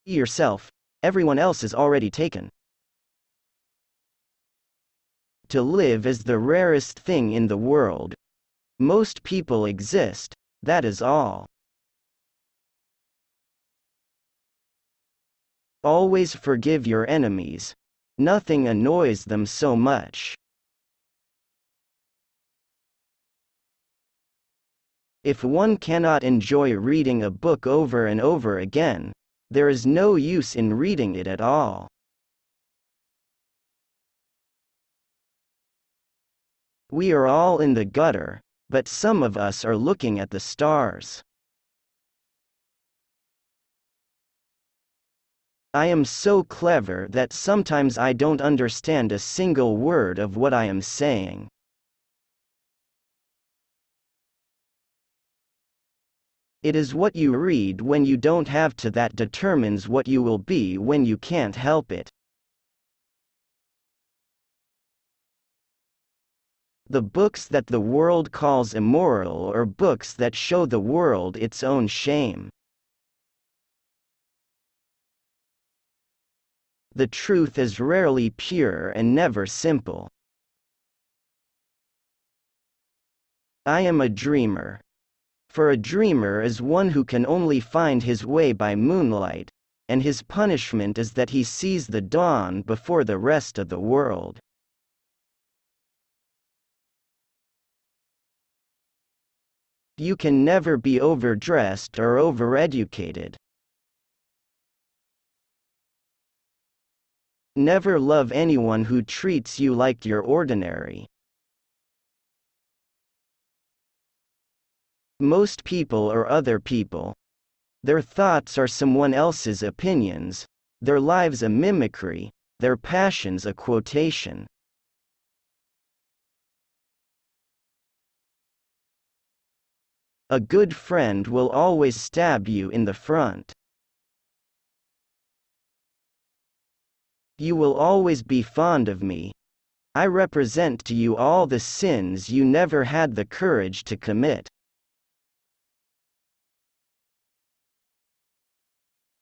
yourself, everyone else is already taken. To live is the rarest thing in the world. Most people exist, that is all. Always forgive your enemies. Nothing annoys them so much. If one cannot enjoy reading a book over and over again, there is no use in reading it at all. We are all in the gutter, but some of us are looking at the stars. I am so clever that sometimes I don't understand a single word of what I am saying. It is what you read when you don't have to that determines what you will be when you can't help it. The books that the world calls immoral are books that show the world its own shame. The truth is rarely pure and never simple. I am a dreamer. For a dreamer is one who can only find his way by moonlight, and his punishment is that he sees the dawn before the rest of the world. You can never be overdressed or overeducated. Never love anyone who treats you like you're ordinary. Most people are other people. Their thoughts are someone else's opinions, their lives a mimicry, their passions a quotation. A good friend will always stab you in the front. You will always be fond of me. I represent to you all the sins you never had the courage to commit.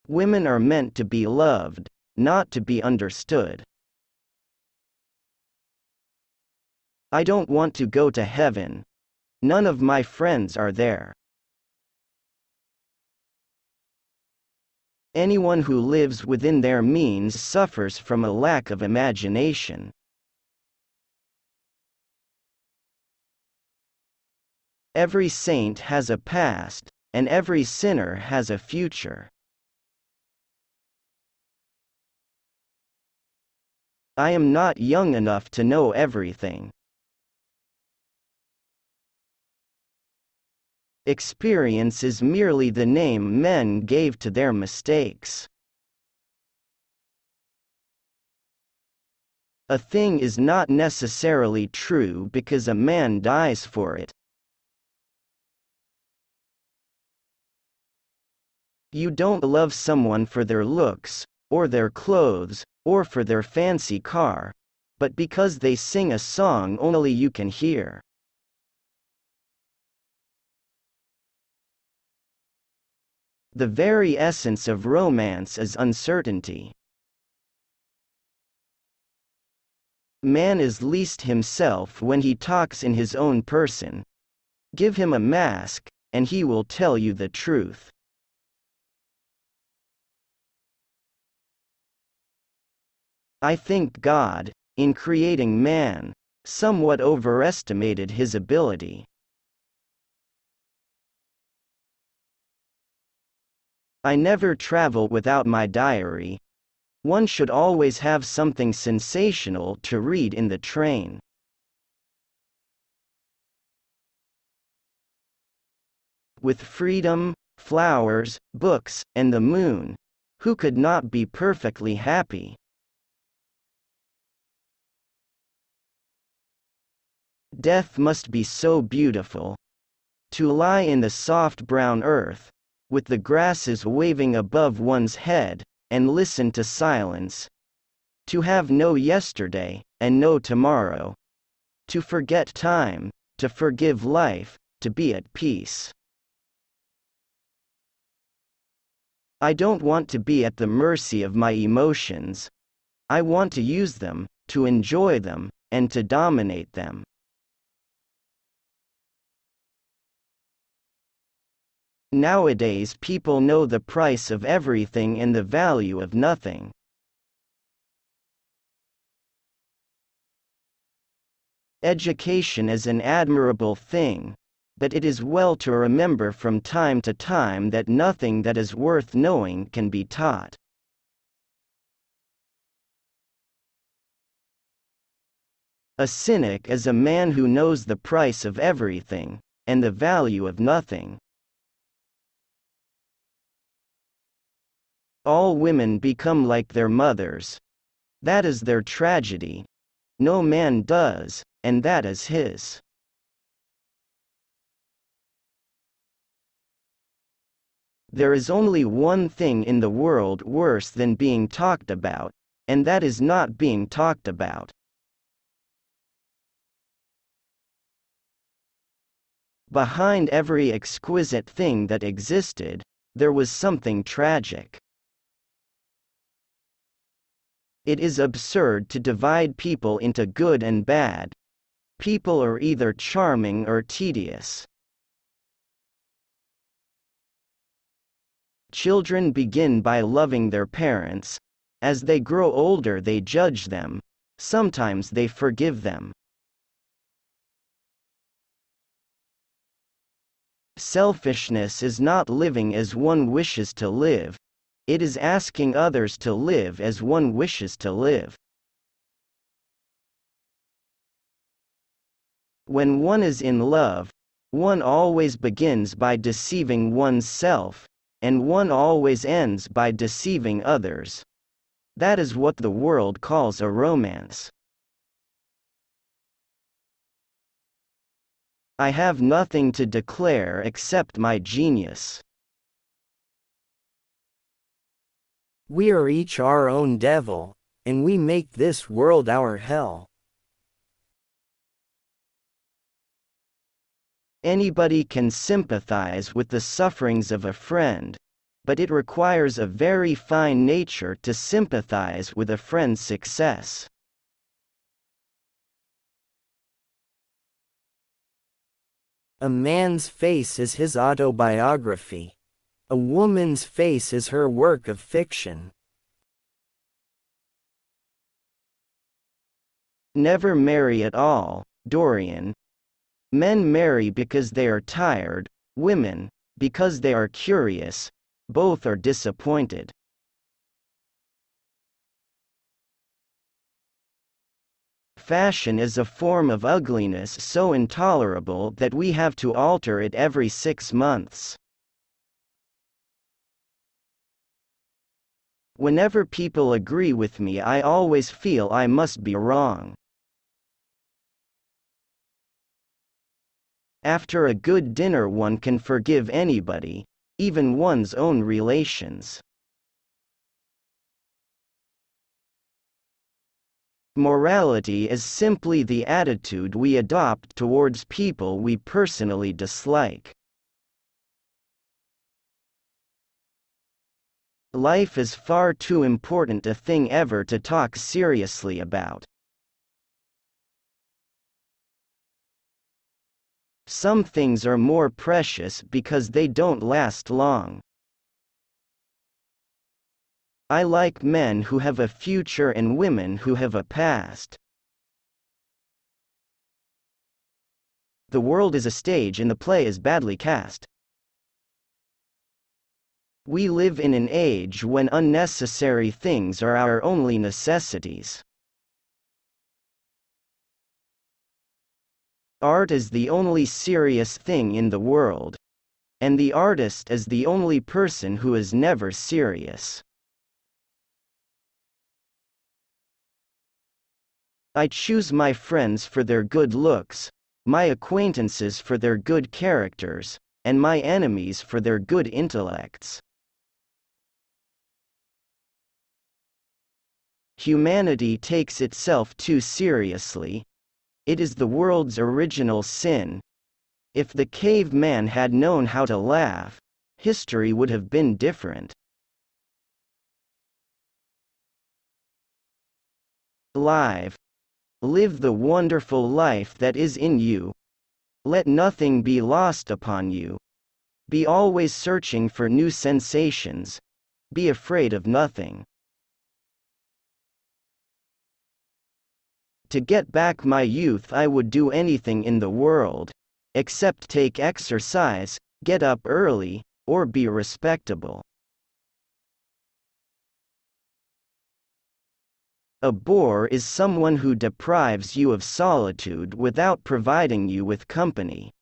Women are meant to be loved, not to be understood. I don't want to go to heaven. None of my friends are there. Anyone who lives within their means suffers from a lack of imagination. Every saint has a past, and every sinner has a future. I am not young enough to know everything. Experience is merely the name men gave to their mistakes. A thing is not necessarily true because a man dies for it. You don't love someone for their looks, or their clothes, or for their fancy car, but because they sing a song only you can hear. The very essence of romance is uncertainty. Man is least himself when he talks in his own person. Give him a mask, and he will tell you the truth. I think God, in creating man, somewhat overestimated his ability. I never travel without my diary. One should always have something sensational to read in the train. With freedom, flowers, books, and the moon, who could not be perfectly happy? Death must be so beautiful. To lie in the soft brown earth, with the grasses waving above one's head, and listen to silence. To have no yesterday, and no tomorrow. To forget time, to forgive life, to be at peace. I don't want to be at the mercy of my emotions. I want to use them, to enjoy them, and to dominate them. Nowadays people know the price of everything and the value of nothing. Education is an admirable thing, but it is well to remember from time to time that nothing that is worth knowing can be taught. A cynic is a man who knows the price of everything, and the value of nothing. All women become like their mothers. That is their tragedy. No man does, and that is his. There is only one thing in the world worse than being talked about, and that is not being talked about. Behind every exquisite thing that existed, there was something tragic. It is absurd to divide people into good and bad. People are either charming or tedious. Children begin by loving their parents. As they grow older they judge them. Sometimes they forgive them. Selfishness is not living as one wishes to live. It is asking others to live as one wishes to live. When one is in love, one always begins by deceiving oneself, and one always ends by deceiving others. That is what the world calls a romance. I have nothing to declare except my genius. We are each our own devil, and we make this world our hell. Anybody can sympathize with the sufferings of a friend, but it requires a very fine nature to sympathize with a friend's success. A man's face is his autobiography. A woman's face is her work of fiction. Never marry at all, Dorian. Men marry because they are tired, women, because they are curious. Both are disappointed. Fashion is a form of ugliness so intolerable that we have to alter it every 6 months. Whenever people agree with me, I always feel I must be wrong. After a good dinner one can forgive anybody, even one's own relations. Morality is simply the attitude we adopt towards people we personally dislike. Life is far too important a thing ever to talk seriously about. Some things are more precious because they don't last long. I like men who have a future and women who have a past. The world is a stage and the play is badly cast. We live in an age when unnecessary things are our only necessities. Art is the only serious thing in the world. And the artist is the only person who is never serious. I choose my friends for their good looks, my acquaintances for their good characters, and my enemies for their good intellects. Humanity takes itself too seriously. It is the world's original sin. If the caveman had known how to laugh, history would have been different. Live. Live the wonderful life that is in you. Let nothing be lost upon you. Be always searching for new sensations. Be afraid of nothing. To get back my youth, I would do anything in the world, except take exercise, get up early, or be respectable. A bore is someone who deprives you of solitude without providing you with company.